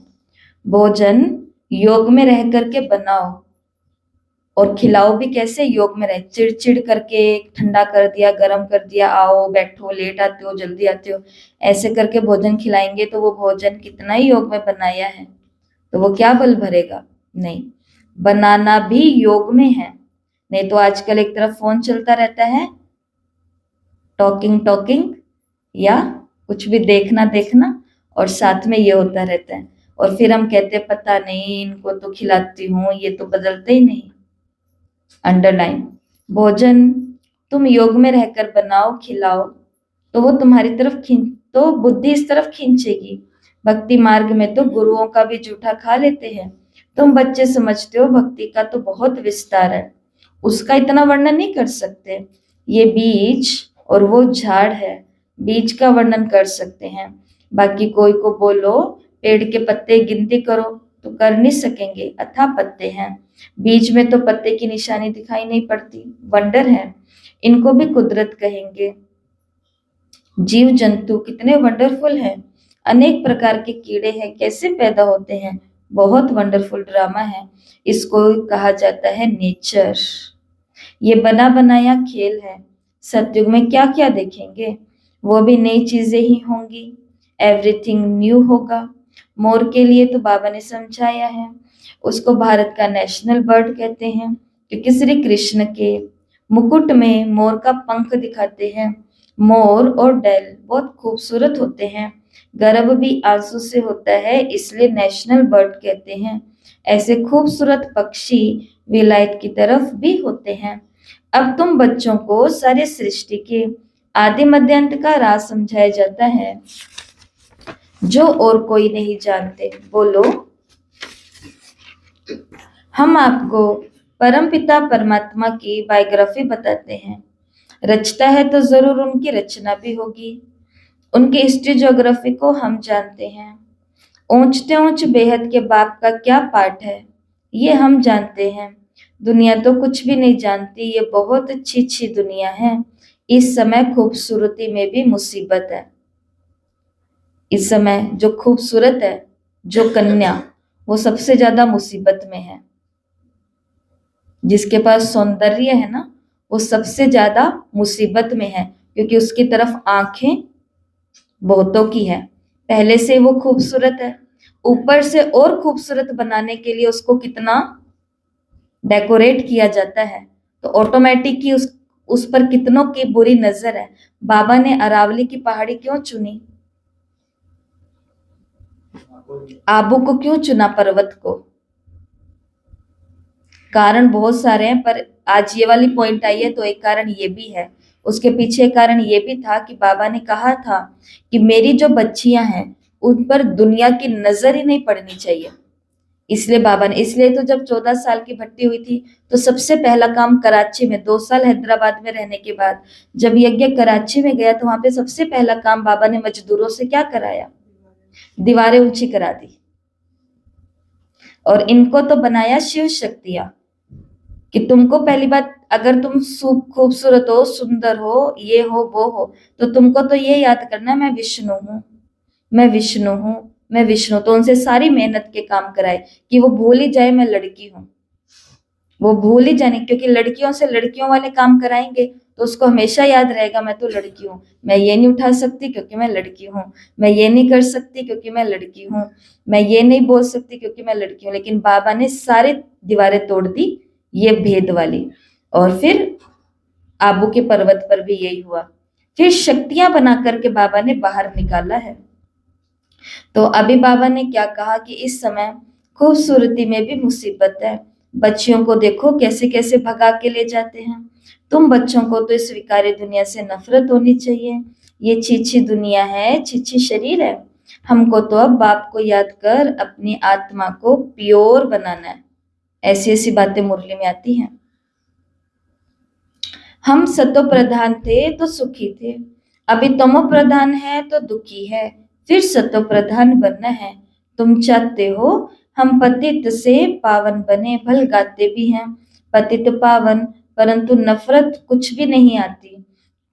भोजन योग में रह करके बनाओ और खिलाओ भी कैसे? योग में रहे। चिड़चिड़ करके ठंडा कर दिया, गर्म कर दिया, आओ बैठो, लेट आते हो, जल्दी आते हो, ऐसे करके भोजन खिलाएंगे तो वो भोजन कितना ही योग में बनाया है, तो वो क्या बल भरेगा? नहीं, बनाना भी योग में है। नहीं तो आजकल एक तरफ फोन चलता रहता है, टॉकिंग टॉकिंग, या कुछ भी देखना देखना, और साथ में ये होता रहता है। और फिर हम कहते हैं पता नहीं इनको तो खिलाती हूँ, ये तो बदलते ही नहीं। अंडरलाइन, भोजन तुम योग में रहकर बनाओ, खिलाओ तो वो तुम्हारी तरफ खींच, तो बुद्धि इस तरफ खींचेगी। भक्ति मार्ग में तो गुरुओं का भी जूठा खा लेते हैं। तुम बच्चे समझते हो भक्ति का तो बहुत विस्तार है, उसका इतना वर्णन नहीं कर सकते। ये बीज और वो झाड़ है, बीज का वर्णन कर सकते हैं। बाकी कोई को बोलो पेड़ के पत्ते गिनती करो तो कर नहीं सकेंगे, अथाह पत्ते हैं। बीज में तो पत्ते की निशानी दिखाई नहीं पड़ती, वंडर है। इनको भी कुदरत कहेंगे। जीव जंतु कितने वंडरफुल हैं, अनेक प्रकार के कीड़े हैं, कैसे पैदा होते हैं, बहुत वंडरफुल ड्रामा है। इसको कहा जाता है नेचर। ये बना बनाया खेल है। सतयुग में क्या क्या देखेंगे, वो भी नई चीजें ही होंगी। एवरीथिंग न्यू होगा। मोर के लिए तो बाबा ने समझाया है, उसको भारत का नेशनल बर्ड कहते हैं क्योंकि श्री कृष्ण के मुकुट में मोर का पंख दिखाते हैं। मोर और डेल बहुत खूबसूरत होते हैं, गर्भ भी आंसू से होता है, इसलिए नेशनल बर्ड कहते हैं। ऐसे खूबसूरत पक्षी विलायत की तरफ भी होते हैं। अब तुम बच्चों को सारी सृष्टि के आदि मध्य अंत का राज समझाया जाता है जो और कोई नहीं जानते। बोलो। हम आपको परमपिता परमात्मा की बायोग्राफी बताते हैं। रचता है तो जरूर उनकी रचना भी होगी। उनकी हिस्ट्री ज्योग्राफी को हम जानते हैं। ऊंचते ऊंच बेहद के बाप का क्या पाठ है ये हम जानते हैं। दुनिया तो कुछ भी नहीं जानती, ये बहुत अच्छी अच्छी दुनिया है। इस समय खूबसूरती में भी मुसीबत है। इस समय जो खूबसूरत है, जो कन्या, वो सबसे ज्यादा मुसीबत में है। जिसके पास सौंदर्य है ना, वो सबसे ज्यादा मुसीबत में है क्योंकि उसकी तरफ आंखें बहुतों की है। पहले से वो खूबसूरत है, ऊपर से और खूबसूरत बनाने के लिए उसको कितना डेकोरेट किया जाता है, तो ऑटोमेटिक ही उस पर कितनों की बुरी नजर है। बाबा ने अरावली की पहाड़ी क्यों चुनी? आबू को क्यों चुना, पर्वत को? कारण बहुत सारे हैं, पर आज ये वाली पॉइंट आई है तो एक कारण ये भी है। उसके पीछे कारण ये भी था कि बाबा ने कहा था कि मेरी जो बच्चियां हैं उन पर दुनिया की नजर ही नहीं पड़नी चाहिए। इसलिए बाबा ने, इसलिए तो जब 14 साल की भर्ती हुई थी तो सबसे पहला काम कराची में, 2 साल हैदराबाद में रहने के बाद जब यज्ञ कराची में गया तो वहां पे सबसे पहला काम बाबा ने मजदूरों से क्या कराया? दीवारें ऊंची करा दी। और इनको तो बनाया शिव शक्तियां कि तुमको पहली बात, अगर तुम खूबसूरत हो, सुंदर हो, ये हो वो हो, तो तुमको तो ये याद करना मैं विष्णु हूँ, मैं विष्णु हूँ, मैं विष्णु। तो उनसे सारी मेहनत के काम कराए कि वो भूल ही जाए मैं लड़की हूँ, वो भूल ही जाने, क्योंकि लड़कियों से लड़कियों वाले काम कराएंगे तो उसको हमेशा याद रहेगा मैं तो लड़की हूँ, मैं ये नहीं उठा सकती क्योंकि मैं लड़की हूँ, मैं ये नहीं कर सकती क्योंकि मैं लड़की हूँ, मैं ये नहीं बोल सकती क्योंकि मैं लड़की हूँ। लेकिन बाबा ने सारी दीवारें तोड़ दी ये भेद वाली। और फिर आबू के पर्वत पर भी यही हुआ। फिर शक्तियां बना करके बाबा ने बाहर निकाला है। तो अभी बाबा ने क्या कहा कि इस समय खूबसूरती में भी मुसीबत है। बच्चियों को देखो कैसे कैसे भगा के ले जाते हैं। तुम बच्चों को तो इस विकारी दुनिया से नफरत होनी चाहिए। ये छीछी दुनिया है, छीछी शरीर है। हमको तो अब बाप को याद कर अपनी आत्मा को प्योर बनाना है। ऐसी ऐसी बातें मुरली में आती हैं। हम सतो प्रधान थे तो सुखी थे, अभी तमो प्रधान है तो दुखी है, फिर सतो प्रधान बनना है। तुम चाहते हो हम पतित से पावन बने, भल गाते भी हैं पतित पावन, परंतु नफरत कुछ भी नहीं आती।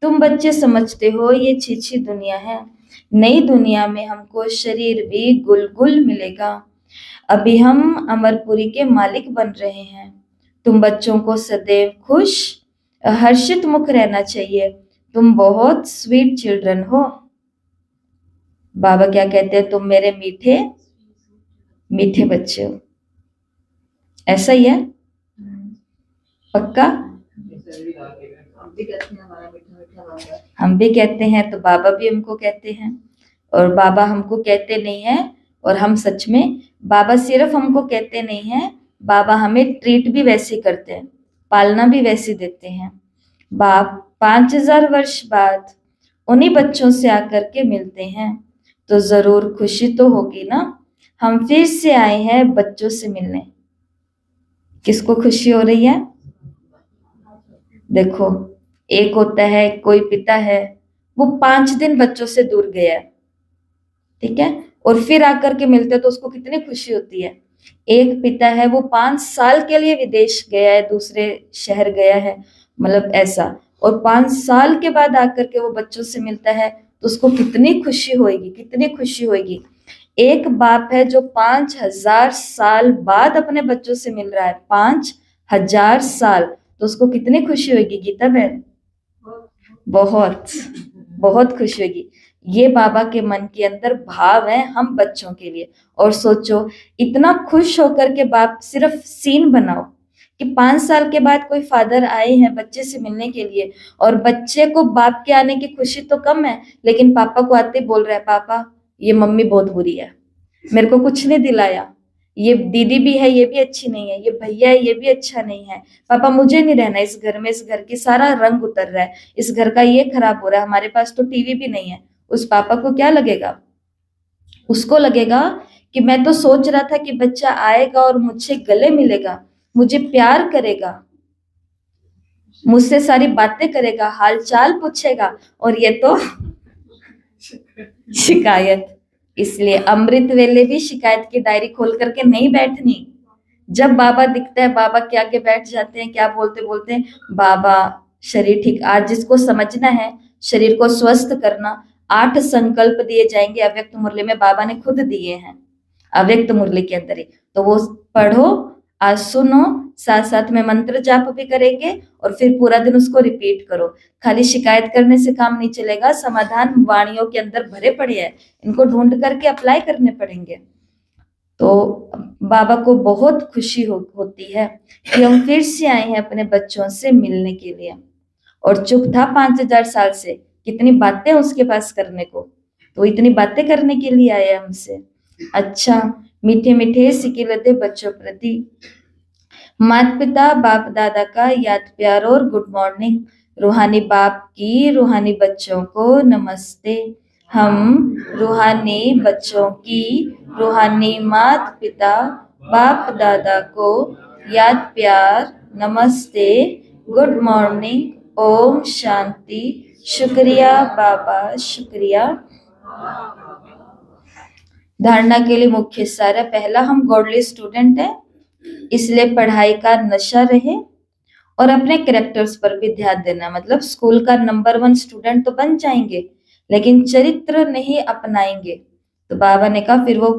तुम बच्चे समझते हो ये छीछी दुनिया है, नई दुनिया में हमको शरीर भी गुलगुल मिलेगा। अभी हम अमरपुरी के मालिक बन रहे हैं। तुम बच्चों को सदैव खुश हर्षित मुख रहना चाहिए। तुम बहुत स्वीट चिल्ड्रन हो। बाबा क्या कहते हैं? तुम मेरे मीठे मीठे बच्चे हो। ऐसा ही है? पक्का? हम भी कहते हैं तो बाबा भी हमको कहते हैं, और बाबा हमको कहते नहीं है। और हम सच में, बाबा सिर्फ हमको कहते नहीं है, बाबा हमें ट्रीट भी वैसे करते हैं, पालना भी वैसे देते हैं। बाप 5000 वर्ष बाद उन्हीं बच्चों से आकर के मिलते हैं तो जरूर खुशी तो होगी ना। हम फिर से आए हैं बच्चों से मिलने। किसको खुशी हो रही है? देखो, एक होता है, कोई पिता है, वो 5 दिन बच्चों से दूर गया है, ठीक है, और फिर आकर के मिलते तो उसको कितनी खुशी होती है। एक पिता है, वो 5 साल के लिए विदेश गया है, दूसरे शहर गया है, मतलब ऐसा, और 5 साल के बाद आकर के वो बच्चों से मिलता है तो उसको कितनी खुशी होगी, कितनी खुशी होगी। एक बाप है जो 5000 साल बाद अपने बच्चों से मिल रहा है, 5000 साल, तो उसको कितनी खुशी होगी गीता बहन? बहुत बहुत खुशी होगी। ये बाबा के मन के अंदर भाव है हम बच्चों के लिए। और सोचो, इतना खुश होकर के बाप सिर्फ सीन बनाओ कि 5 साल के बाद कोई फादर आए हैं बच्चे से मिलने के लिए, और बच्चे को बाप के आने की खुशी तो कम है, लेकिन पापा को आते ही बोल रहा है, पापा ये मम्मी बहुत बुरी है, मेरे को कुछ नहीं दिलाया, ये दीदी भी है ये भी अच्छी नहीं है, ये भैया है ये भी अच्छा नहीं है, पापा मुझे नहीं रहना इस घर में, इस घर की सारा रंग उतर रहा है, इस घर का ये खराब हो रहा है, हमारे पास तो टीवी भी नहीं है। उस पापा को क्या लगेगा? उसको लगेगा कि मैं तो सोच रहा था कि बच्चा आएगा और मुझसे गले मिलेगा, मुझे प्यार करेगा, मुझसे सारी बातें करेगा, हाल चाल पूछेगा, और ये तो शिकायत। इसलिए अमृत वेले भी शिकायत की डायरी खोल करके नहीं बैठनी। जब बाबा दिखता है, बाबा के आगे बैठ जाते हैं, क्या बोलते बोलते हैं, बाबा शरीर ठीक, आज जिसको समझना है शरीर को स्वस्थ करना, 8 संकल्प दिए जाएंगे अव्यक्त मुरली में, बाबा ने खुद दिए हैं अव्यक्त मुरली के अंदर ही। तो वो पढ़ो, आज सुनो, साथ साथ में मंत्र जाप भी करेंगे, और फिर पूरा दिन उसको रिपीट करो। खाली शिकायत करने से काम नहीं चलेगा, समाधान वाणियों के अंदर भरे पड़े हैं, इनको ढूंढ करके अप्लाई करने पड़ेंगे। तो बाबा को बहुत खुशी होती है कि हम फिर से आए हैं अपने बच्चों से मिलने के लिए। और चुप था 5000 साल से, कितनी बातें उसके पास करने को, तो इतनी बातें करने के लिए आए हमसे। अच्छा, मीठे मीठे सिकिलते बच्चों प्रति माता पिता बाप दादा का याद प्यार और गुड मॉर्निंग। रूहानी बाप की रूहानी बच्चों को नमस्ते। हम रूहानी बच्चों की रूहानी माता पिता बाप दादा को याद प्यार नमस्ते, गुड मॉर्निंग, ओम शांति, शुक्रिया बाबा शुक्रिया। धारणा के लिए मुख्य सार है, पहला हम गॉडली स्टूडेंट हैं, इसलिए पढ़ाई का नशा रहे और अपने कैरेक्टर्स पर भी ध्यान देना। मतलब स्कूल का नंबर 1 स्टूडेंट तो बन जाएंगे, लेकिन चरित्र नहीं अपनाएंगे तो बाबा ने कहा फिर वो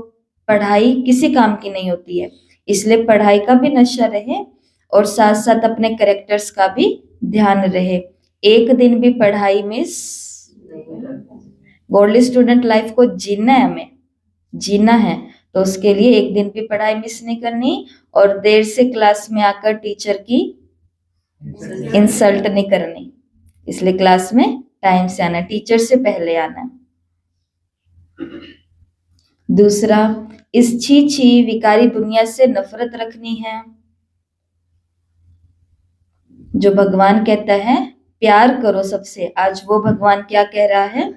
पढ़ाई किसी काम की नहीं होती है। इसलिए पढ़ाई का भी नशा रहे और साथ साथ अपने कैरेक्टर्स का भी ध्यान रहे। एक दिन भी पढ़ाई मिस, गॉडली स्टूडेंट लाइफ को जीना है, हमें जीना है, तो उसके लिए एक दिन भी पढ़ाई मिस नहीं करनी, और देर से क्लास में आकर टीचर की इंसल्ट नहीं करनी। इसलिए क्लास में टाइम से आना, टीचर से पहले आना। दूसरा, इस छी छी विकारी दुनिया से नफरत रखनी है। जो भगवान कहता है प्यार करो सबसे, आज वो भगवान क्या कह रहा है?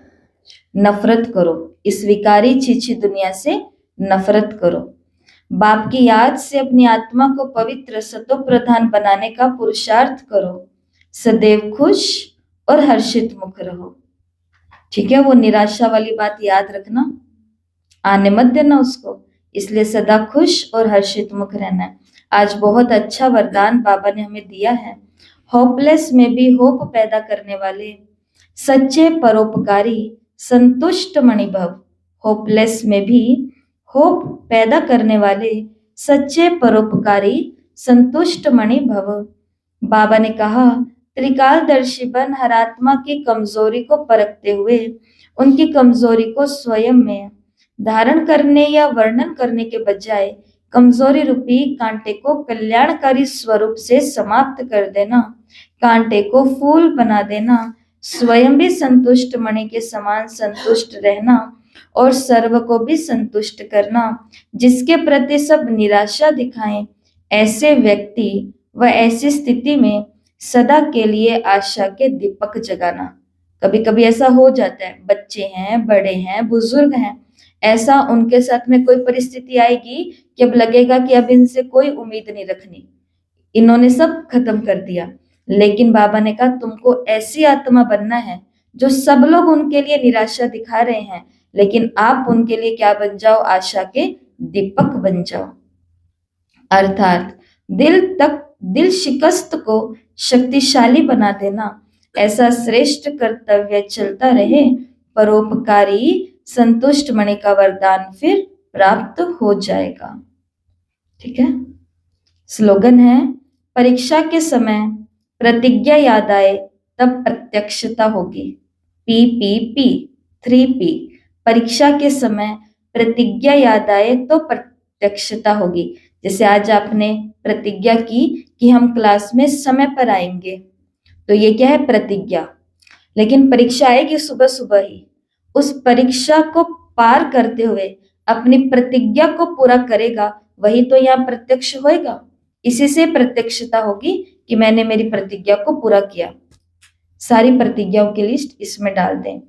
नफरत करो, इस विकारी छी दुनिया से नफरत करो। बाप की याद से अपनी आत्मा को पवित्र सतो प्रधान बनाने का पुरुषार्थ करो। सदैव खुश और हर्षित मुख रहो। ठीक है, वो निराशा वाली बात याद रखना, आने मत देना उसको। इसलिए सदा खुश और हर्षित मुख रहना है। आज बहुत अच्छा वरदान बाबा ने हमें दिया है। होपलेस में भी होप पैदा करने वाले, सच्चे परोपकारी, संतुष्ट मणिभव। होपलेस में भी होप पैदा करने वाले, सच्चे परोपकारी, संतुष्ट मणिभव। बाबा ने कहा, त्रिकालदर्शी बन हर आत्मा की कमजोरी को परखते हुए उनकी कमजोरी को स्वयं में धारण करने या वर्णन करने के बजाय कमजोरी रूपी कांटे को कल्याणकारी स्वरूप से समाप्त कर देना, कांटे को फूल बना देना, स्वयं भी संतुष्ट मणि के समान संतुष्ट रहना और सर्व को भी संतुष्ट करना। जिसके प्रति सब निराशा दिखाएं, ऐसे व्यक्ति व ऐसी स्थिति में सदा के लिए आशा के दीपक जगाना। कभी कभी ऐसा हो जाता है, बच्चे हैं, बड़े हैं, बुजुर्ग हैं, ऐसा उनके साथ में कोई परिस्थिति आएगी कि अब लगेगा कि अब इनसे कोई उम्मीद नहीं रखनी, इन्होंने सब खत्म कर दिया। लेकिन बाबा ने कहा तुमको ऐसी आत्मा बनना है जो सब लोग उनके लिए निराशा दिखा रहे हैं, लेकिन आप उनके लिए क्या बन जाओ? आशा के दीपक बन जाओ। अर्थात दिल शिकस्त को शक्तिशाली बना देना, ऐसा श्रेष्ठ कर्तव्य चलता रहे। परोपकारी संतुष्ट मणि का वरदान फिर प्राप्त हो जाएगा। ठीक है, स्लोगन है, परीक्षा के समय प्रतिज्ञा याद आए तब प्रत्यक्षता होगी। PPP 3P, परीक्षा के समय प्रतिज्ञा याद आए तो प्रत्यक्षता होगी। जैसे आज आपने प्रतिज्ञा की कि हम क्लास में समय पर आएंगे, तो ये क्या है? प्रतिज्ञा। लेकिन परीक्षा आएगी सुबह सुबह ही, उस परीक्षा को पार करते हुए अपनी प्रतिज्ञा को पूरा करेगा, वही तो यहाँ प्रत्यक्ष होएगा। इसी से प्रत्यक्षता होगी कि मैंने मेरी प्रतिज्ञा को पूरा किया। सारी प्रतिज्ञाओं की लिस्ट इसमें डाल दें।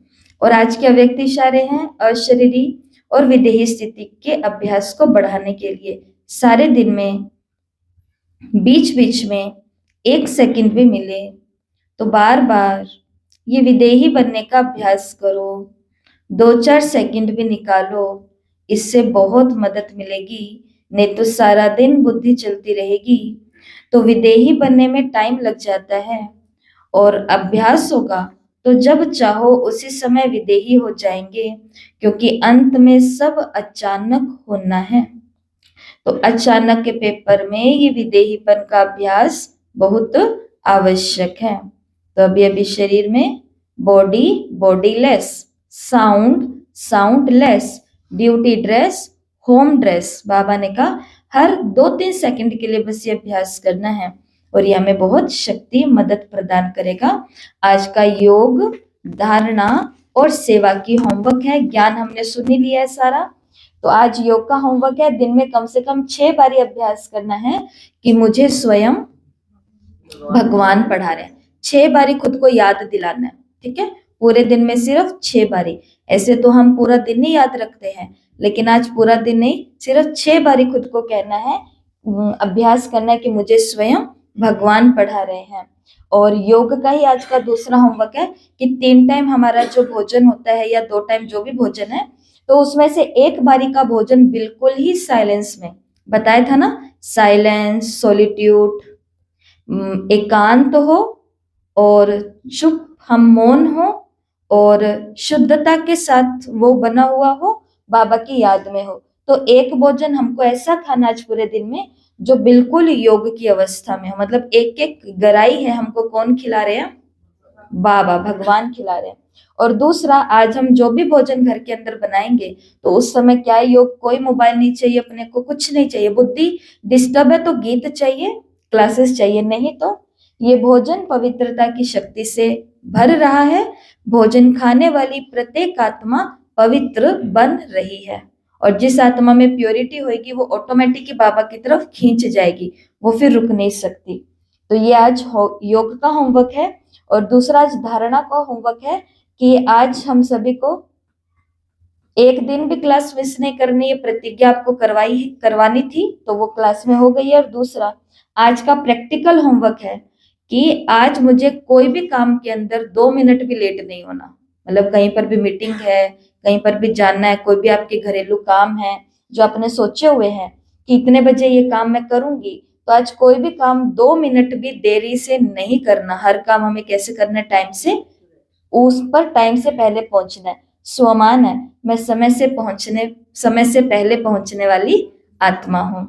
और आज के अव्यक्त इशारे हैं अशरीरी और विदेही स्थिति के अभ्यास को बढ़ाने के लिए सारे दिन में बीच बीच में 1 सेकंड भी मिले तो बार बार ये विदेही बनने का अभ्यास करो। 2-4 सेकंड भी निकालो, इससे बहुत मदद मिलेगी। नहीं तो सारा दिन बुद्धि चलती रहेगी। तो विदेही बनने में टाइम लग जाता है, और अभ्यास होगा तो जब चाहो उसी समय विदेही हो जाएंगे, क्योंकि अंत में सब अचानक होना है। तो अचानक के पेपर में ये विदेहीपन का अभ्यास बहुत आवश्यक है। तो अभी अभी शरीर में body bodyless, sound soundless, duty dress home dress. बाबा ने कहा हर 2-3 सेकंड के लिए बस ये अभ्यास करना है, और ये हमें बहुत शक्ति मदद प्रदान करेगा। आज का योग, धारणा और सेवा की होमवर्क है। ज्ञान हमने सुन ही लिया है सारा। तो आज योग का होमवर्क है, दिन में कम से कम 6 बारी अभ्यास करना है कि मुझे स्वयं भगवान पढ़ा रहे हैं। 6 बारी खुद को याद दिलाना है, ठीक है? पूरे दिन में सिर्फ 6 बारी। ऐसे तो हम पूरा दिन ही याद रखते हैं, लेकिन आज पूरा दिन नहीं, सिर्फ 6 बारी खुद को कहना है, अभ्यास करना है कि मुझे स्वयं भगवान पढ़ा रहे हैं। और योग का ही आज का दूसरा होमवर्क है कि 3 टाइम हमारा जो भोजन होता है या 2 टाइम जो भी भोजन है, तो उसमें से 1 बारी का भोजन बिल्कुल ही साइलेंस में, बताया था ना, साइलेंस, सॉलिट्यूड, एकांत हो और चुप, हम मौन हो और शुद्धता के साथ वो बना हुआ हो, बाबा की याद में हो। तो एक भोजन हमको ऐसा खाना आज पूरे दिन में जो बिल्कुल योग की अवस्था में हो, मतलब एक एक गराई है हमको कौन खिला रहे हैं? बाबा भगवान खिला रहे हैं। और दूसरा, आज हम जो भी भोजन घर के अंदर बनाएंगे तो उस समय क्या है? योग, कोई मोबाइल नहीं चाहिए अपने को, कुछ नहीं चाहिए। बुद्धि डिस्टर्ब है तो गीत चाहिए, क्लासेस चाहिए, नहीं तो ये भोजन पवित्रता की शक्ति से भर रहा है। भोजन खाने वाली प्रत्येक आत्मा पवित्र बन रही है, और जिस आत्मा में प्योरिटी होगी वो ऑटोमेटिक बाबा की तरफ खींच जाएगी, वो फिर रुक नहीं सकती। तो ये आज योग का होमवर्क है। और दूसरा आज धारणा का होमवर्क है कि आज हम सभी को एक दिन भी क्लास मिस नहीं करनी, ये प्रतिज्ञा आपको करवानी थी, तो वो क्लास में हो गई है। और दूसरा, आज का प्रैक्टिकल होमवर्क है कि आज मुझे कोई भी काम के अंदर 2 मिनट भी लेट नहीं होना। मतलब कहीं पर भी मीटिंग है, कहीं पर भी जाना है, कोई भी आपके घरेलू काम है जो आपने सोचे हुए हैं कि इतने बजे ये काम मैं करूंगी, तो आज कोई भी काम 2 मिनट भी देरी से नहीं करना। हर काम हमें कैसे करना है? टाइम से, उस पर टाइम से पहले पहुंचना है। स्वमान है, मैं समय से पहले पहुंचने वाली आत्मा हूं।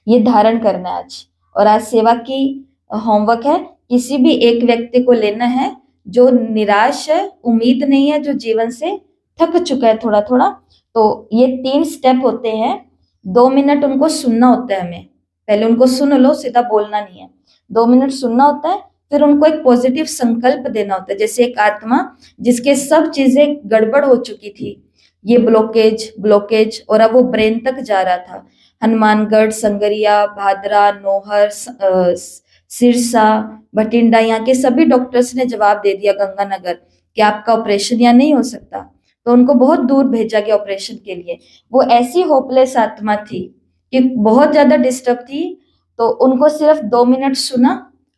ये धारण करना है आज। और आज सेवा की होमवर्क है, किसी भी एक व्यक्ति को लेना है जो निराश है, उम्मीद नहीं है, जो जीवन से थक चुका है थोड़ा थोड़ा। तो ये 3 स्टेप होते हैं। 2 मिनट उनको सुनना होता है हमें, पहले उनको सुन लो, सीधा बोलना नहीं है। 2 मिनट सुनना होता है, फिर उनको एक पॉजिटिव संकल्प देना होता है। जैसे एक आत्मा जिसके सब चीजें गड़बड़ हो चुकी थी, ये ब्लॉकेज, और अब वो ब्रेन तक जा रहा था। हनुमानगढ़, संगरिया, भादरा, नौहर, सिरसा, भटिंडा, यहाँ के सभी डॉक्टर्स ने जवाब दे दिया, गंगानगर, कि आपका ऑपरेशन यहाँ नहीं हो सकता। तो उनको बहुत दूर भेजा गया ऑपरेशन के लिए। वो ऐसी होपलेस आत्मा थी कि बहुत ज्यादा डिस्टर्ब थी। तो उनको सिर्फ 2 मिनट सुना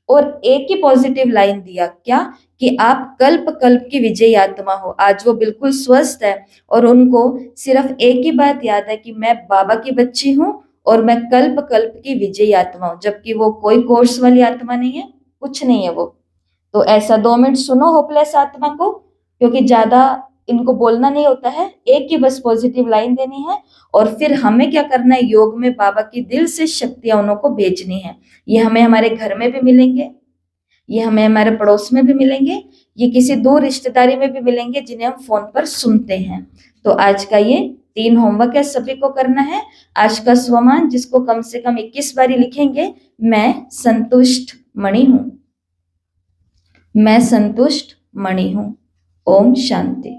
और एक ही पॉजिटिव लाइन दिया, क्या? कि आप कल्प कल्प की विजयी आत्मा हो। आज वो बिल्कुल स्वस्थ है, और उनको सिर्फ एक ही बात याद है कि मैं बाबा की बच्ची हूँ और मैं कल्प कल्प की विजयी आत्मा हूँ। जबकि वो कोई कोर्स वाली आत्मा नहीं है, कुछ नहीं है वो। तो ऐसा 2 मिनट सुनो होपलेस आत्मा को, क्योंकि ज्यादा इनको बोलना नहीं होता है, एक ही बस पॉजिटिव लाइन देनी है। और फिर हमें क्या करना है? योग में बाबा की दिल से शक्तियां उन्हों को भेजनी है। ये हमें हमारे घर में भी मिलेंगे, ये हमें हमारे पड़ोस में भी मिलेंगे, ये किसी दूर रिश्तेदारी में भी मिलेंगे जिन्हें हम फोन पर सुनते हैं। तो आज का ये 3 होमवर्क है, सभी को करना है। आज का स्वमान जिसको कम से कम 21 बारी लिखेंगे, मैं संतुष्ट मणि हूं। मैं संतुष्ट मणि हूं। ओम शांति।